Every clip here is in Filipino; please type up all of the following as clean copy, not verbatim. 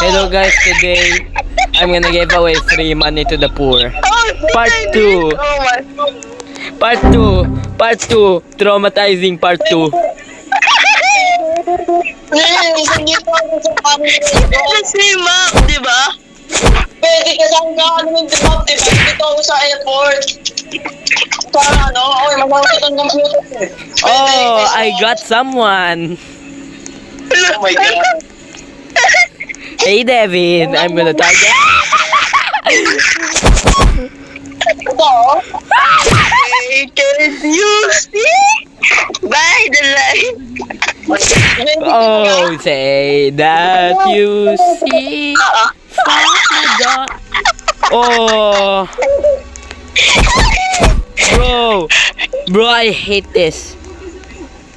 Hello guys, today I'm gonna give away free money to the poor. Part 2. Part 2. Part 2. Traumatizing part 2. Kasi map, di ba? Pwede ka lang gano'n di ba? Dito ako sa airport. Sa mamamit ang computer. Oh, I got someone. Oh my God. Hey Devin, I'm gonna target. Hey, can you see? By the light. Oh, say that you see. Oh, bro, I hate this.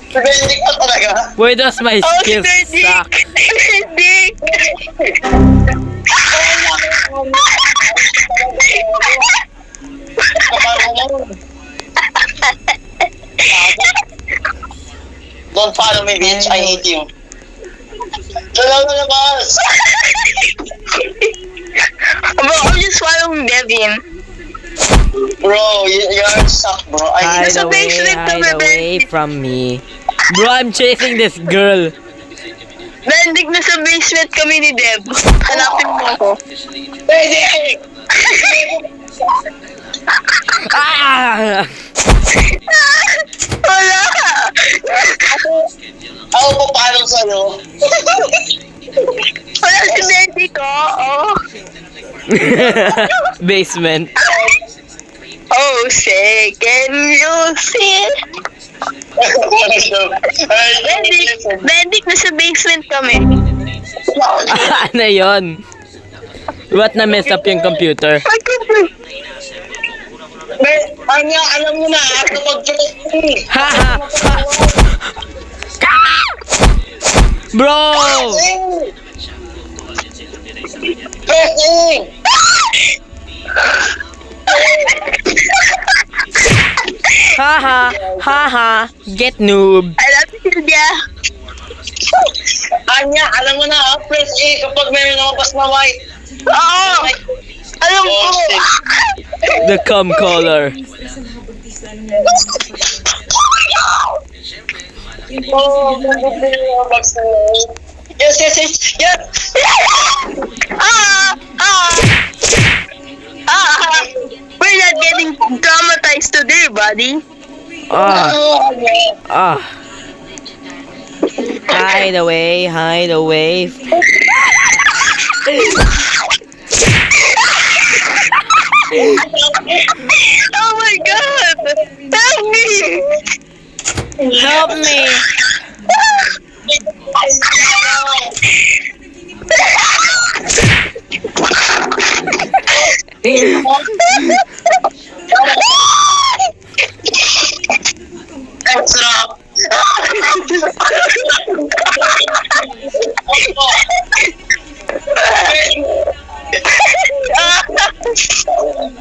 Benedict ka talaga. Why does my skills suck? Benedict! Don't follow me, bitch. I hate you. Dalaw na labas. Bro, I'm just following Devin. Bro, you're suck, bro. I hate you. Hide away from me. Bro, I'm chasing this girl. Benedict, nasa basement kami ni Deb. Hanapin mo ako. Benedict! Ah! Wala! Ako po paano sa'yo? Wala si Benedict ko. Oh. Basement. Oh, say, can you see? Benedict, nasa basement kami. Ano yun? What na mess up yung computer? Anya, alam mo na, kapag Haha! Bro! Haha! Haha! Get noob! I love you, Sylvia. Anya, alam mo na, press A kapag may lumabas na white. Oo! Alam ko! The cum color. Yes, yes, yes, yes! We're not getting traumatized today, buddy. Hide away, hide away. Oh my God! Help me! Help me! Extra!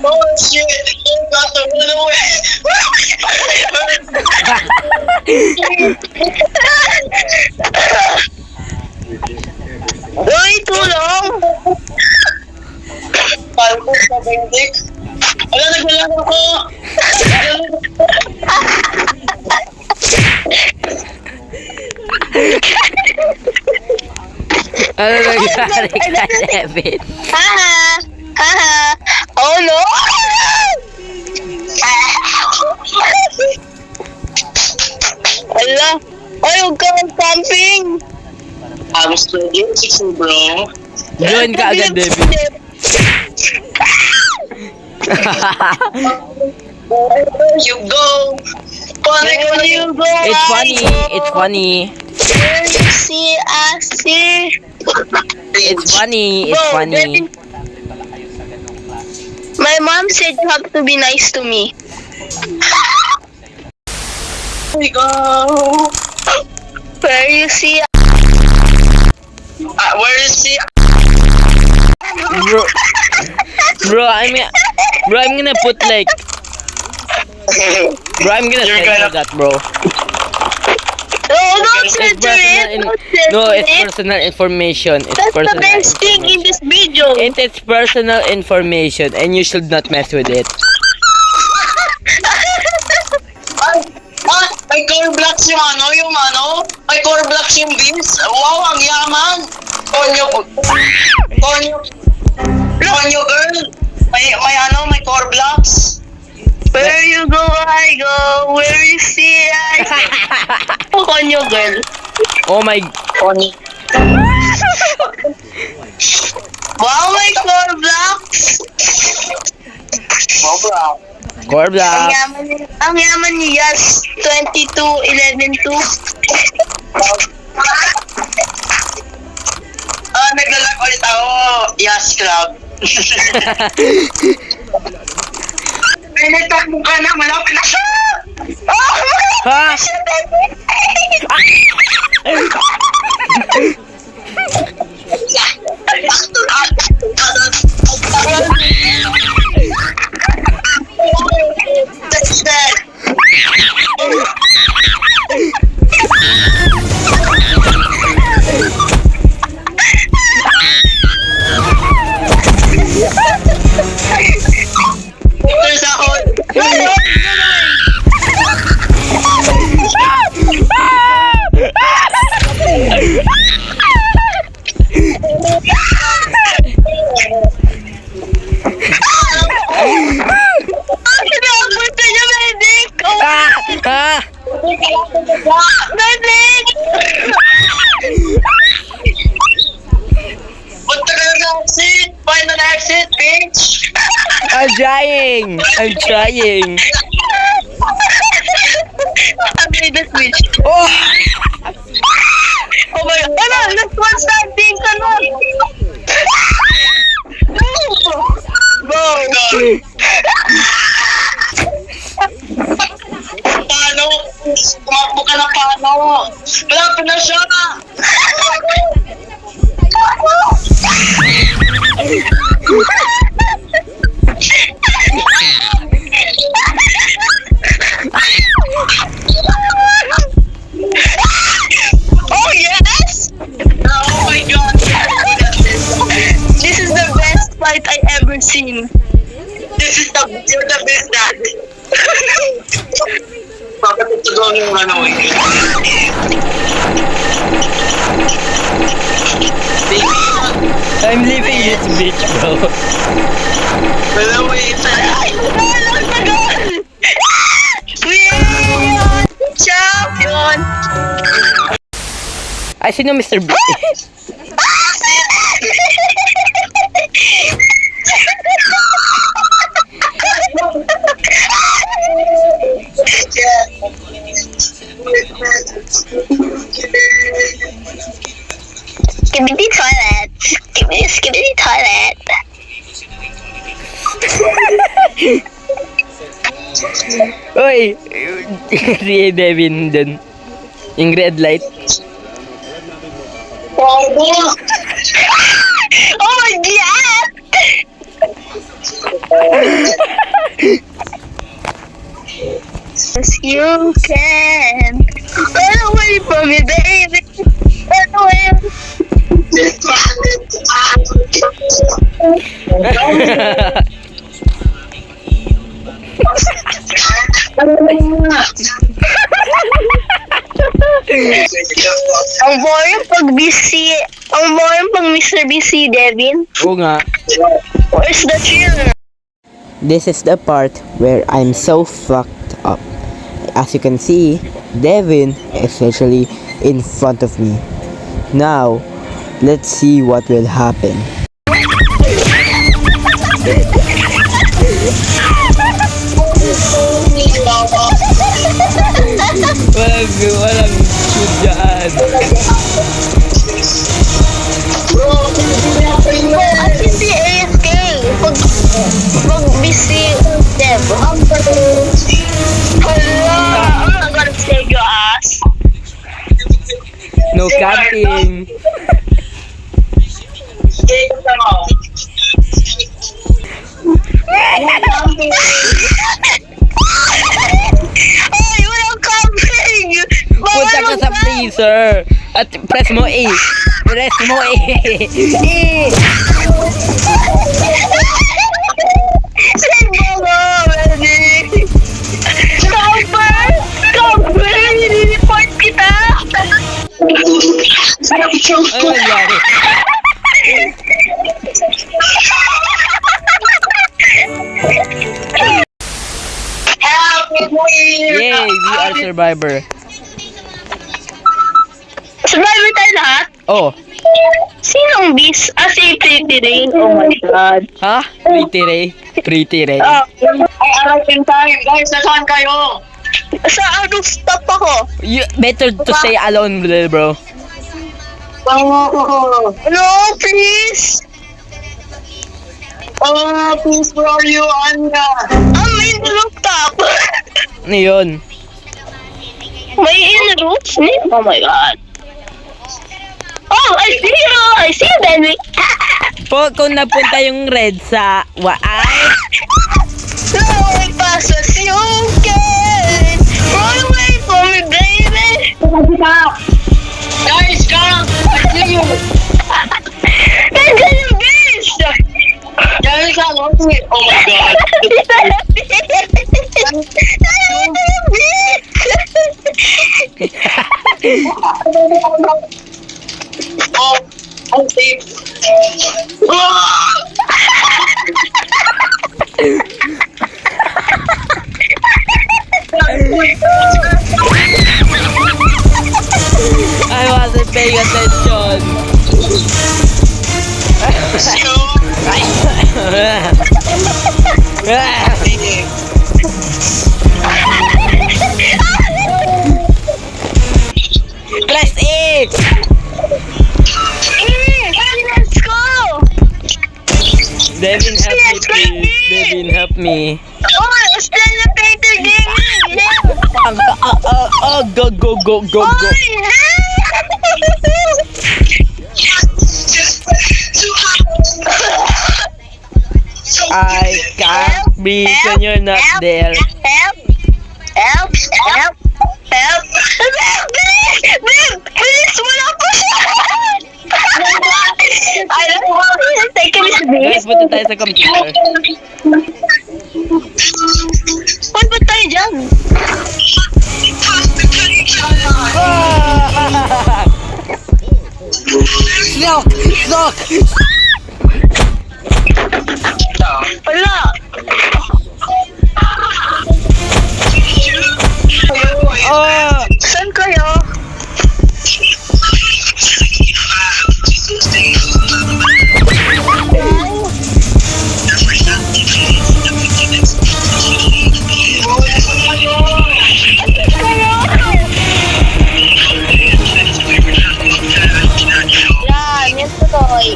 Oh shit! You got to run away! Uy, tulong! Parang ko sa Benedict. Wala, naglalang ako! Ano nangyari ka, Devin? Haha! Haha! Oh no! Ala! Ay, huwag ka mag-pumping! I'm still getting 16, bro. Join ka agad, Devin. Where you go? Where you go, It's funny, I go. it's funny. Where you see, I see. It's funny, it's Bro, funny. Devin- My mom said you have to be nice to me. Where you go? Where you see, Where is he? Bro, I'm gonna put like, bro, I'm gonna You're censor gonna- that, bro. no, no, It's personal information. It's That's the personal best thing in this video. It is personal information and you should not mess with it. May core blocks yung may core blocks yung beans. Wow, ang yaman. Konyo girl. May core blocks. Where you go, I go. Where you see, I see. Konyo girl. Oh my... Konyo. Wow, my core blocks. Wow, bro. Core block. Ang yaman ni Yacht 22-11-2. Naglalag ulit ako. Yes, club. Ay, nagtakbo ka na. Malapit na siya. Ha? That's that. There's a hole. Punta niya, Benedict! Oh, Ha? Benedict! Punta ka na exit. Final exit, bitch. I'm trying. I'm trying. I made the switch. Oh! Oh my God. Ano? Last one standing ka nun. Go! Paano? Tumakbo ka na paano? Malapit na siya. Oh yes! Oh my God. This is the best fight I ever seen. You're the best dad. Bakit ito doon yung I'm leaving this bitch, bro. Ay, tagal! Win! Champion! Ay, sino Mr. B? Give me the toilet. Give me the toilet. Uy! Si Devin dun. Yung red light. Oh Oh my God! Yes, you can. Run away from me, baby. Run away. Ang boring pag busy. Ang boring pag Mr. BC, Devin. Oo nga. Where's the cheer? This is the part where I'm so fucked up. As you can see, Devin is actually in front of me. Now, let's see what will happen. Walang shoot dyan. At hindi AFK. Pag busy, Dev. Hala! I'm gonna save your ass. No camping. Ay, walang camping! Punta ka sa freeze. laser. At press mo A. Press mo A. E. Save mo ko, Benedict! Cover! Cover! Niliport kita! Ano nangyari? Help me! Yay! We are survivor. Survivor tayo lahat? Oh. Sinong bis? Si Pretty Rain. Oh my God. Ha? Pretty Ray? Pretty Ray? Oh, Ay, arriving time! Guys, nasaan kayo? sa rooftop ako. Better to stay alone, bro. Oh, No, please! please, where are you, Anya? I'm in the rooftop. Ano yun? May in the roof? Oh my God. Oh, I see you! I see you, Benedict! Po, kung napunta yung red sa... Ay! No one passes you can run away from me, baby! Guys, come! I see you! Nandiyan yung beast! Guys, hello me! Oh my God! Nandiyan yung beast! Oh, I'm safe. I wasn't paying attention. Press A! Let's go! Devin, help me, please. Devin, help me. Oh, stand the paper game! Go, go, go, go, go. I can't breathe when you're not there. Help! Help! Help! Help! Please! Wala po siya! I don't know. Take a Guys, minute. punta tayo sa computer. Ba't tayo dyan? Snook! Snook! Wala! Oh! Saan kayo? Yan, yung tuloy.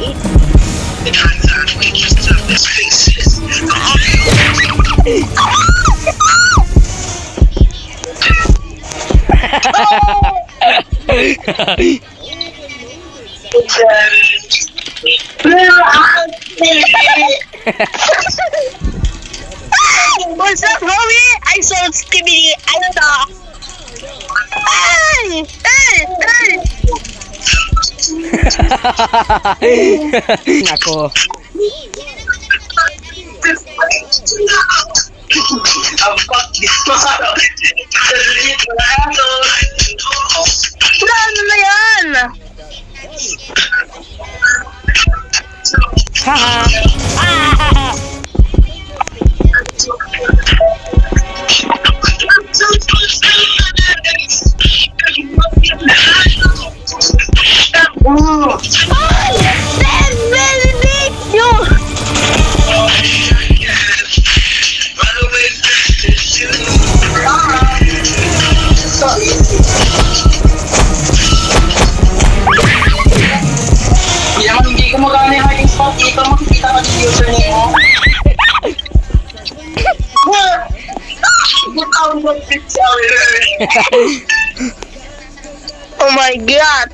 What's up, homie? I saw Skibidi. I saw. Ay! Ay! Ay! Nako. Ano na yan? Haha. Ah! Ay! That's Benedict! You! Hindi naman hindi gumagana yung hiding spot dito. Makikita ka yung username mo. Oh my God!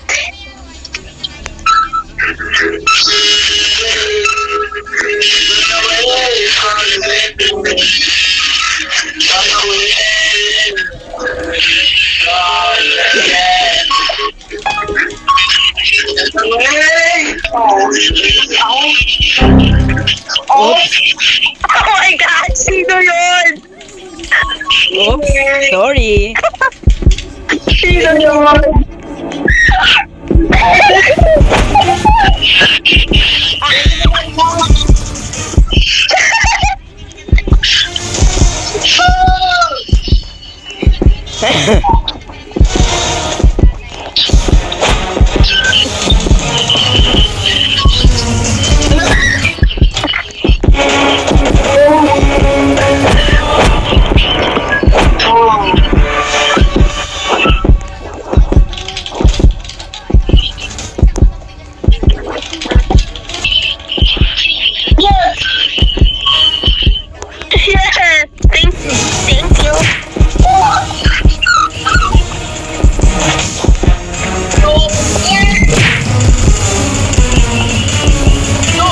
Oh my God! Sino yun? Oops, sorry. Sino yun? Yes! Thank you. No!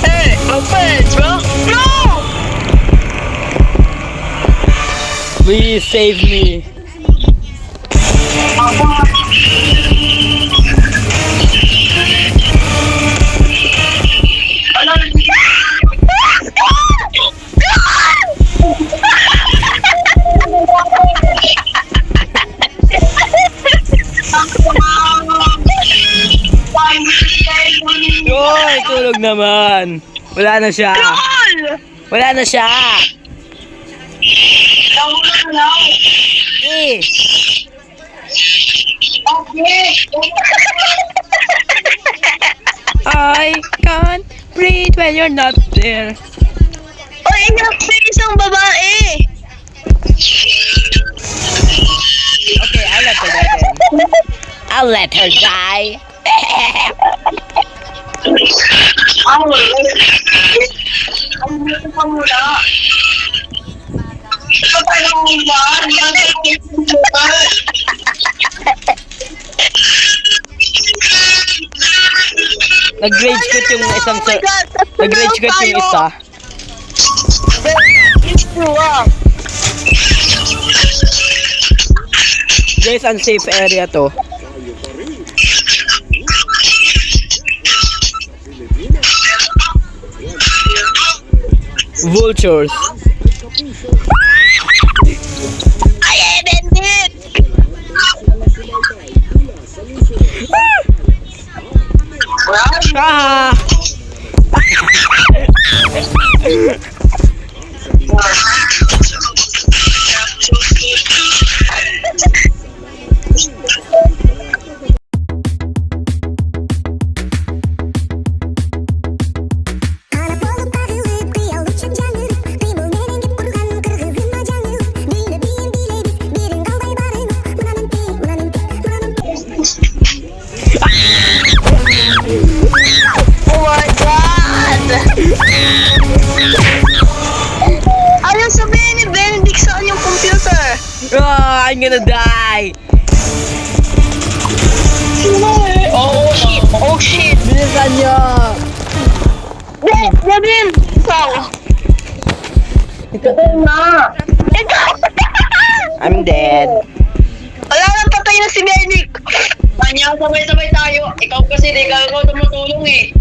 Hey, my friends, bro. No! Please save me. Yoy, tulog naman. Wala na siya. Lol! Wala na siya. Eh. I can't breathe when you're not there. Oy, iyak sa isang babae! Okay, I'll let her die then. I'll let her die. Nag-rage quit yung isang Oh my God! Nag-rage quit yung isa. It's true, ah. Guys, unsafe area to. Vultures. Ay, Benedict! Ah! Oh my God! Ayaw sabihin ni Benedict saan yung computer? Ah, I'm gonna die. Oh shit! Bilisan nyo. Devin! Ikaw! Ikaw na! Ikaw! I'm dead. Wala nang patay na si Benedict! Kanya, sabay-sabay tayo. Ikaw kasi di ka tumutulong eh.